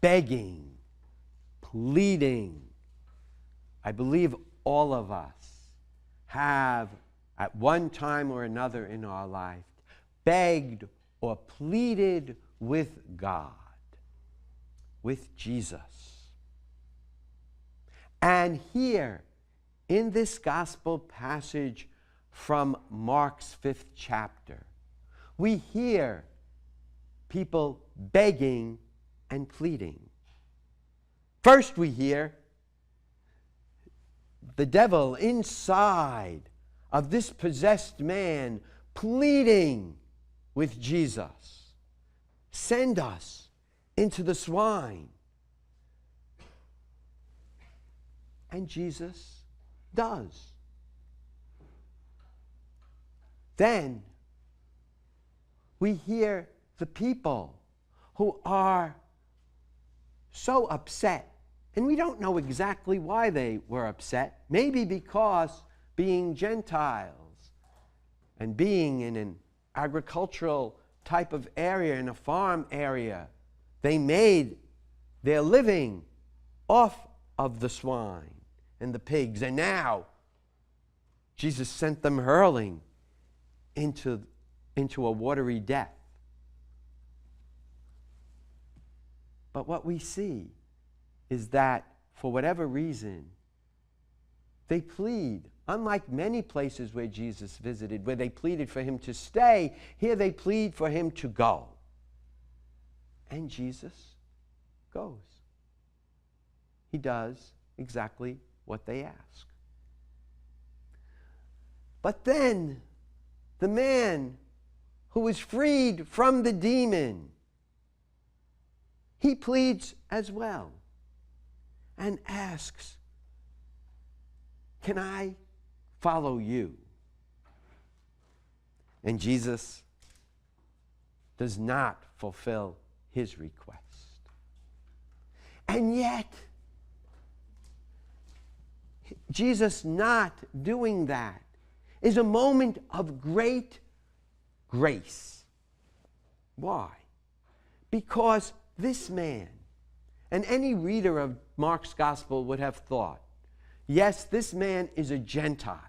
begging, pleading. I believe all of us have, at one time or another in our life, begged or pleaded with God, with Jesus. And here, in this gospel passage from Mark's 5th chapter, we hear people begging and pleading. First, we hear the devil inside of this possessed man pleading with Jesus. Send us into the swine. And Jesus does. Then we hear the people who are so upset, and we don't know exactly why they were upset. Maybe because being Gentiles and being in an agricultural type of area, in a farm area, they made their living off of the swine and the pigs. And now Jesus sent them hurling into a watery death. But what we see is that for whatever reason, they plead. Unlike many places where Jesus visited, where they pleaded for him to stay, here they plead for him to go. And Jesus goes. He does exactly what they ask. But then the man who was freed from the demon, he pleads as well and asks, "Can I follow you?" And Jesus does not fulfill his request. And yet, Jesus not doing that is a moment of great grace. Why? Because this man, and any reader of Mark's gospel would have thought, yes, this man is a Gentile,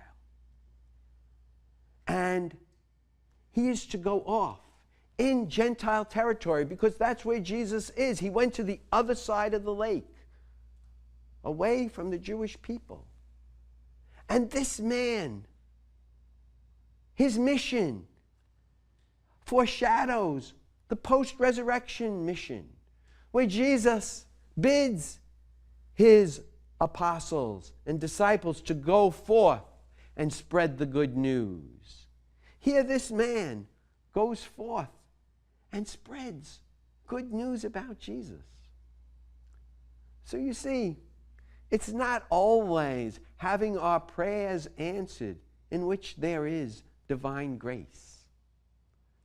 and he is to go off in Gentile territory because that's where Jesus is. He went to the other side of the lake, away from the Jewish people. And this man, his mission foreshadows the post-resurrection mission, where Jesus bids his apostles and disciples to go forth and spread the good news. Here this man goes forth and spreads good news about Jesus. So you see, it's not always having our prayers answered in which there is divine grace.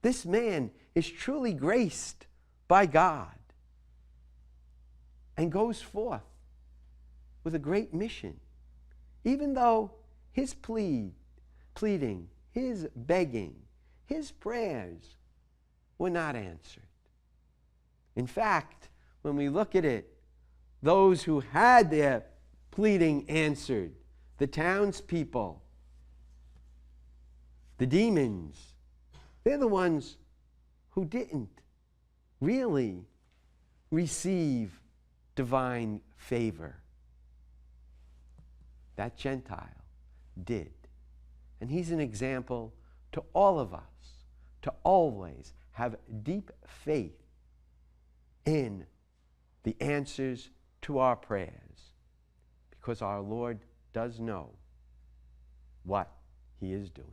This man is truly graced by God and goes forth with a great mission, even though his pleading, his begging, his prayers were not answered. In fact, when we look at it, those who had their pleading answered, the townspeople, the demons, they're the ones who didn't really receive divine favor. That Gentile did. And he's an example to all of us to always have deep faith in the answers to our prayers, because our Lord does know what he is doing.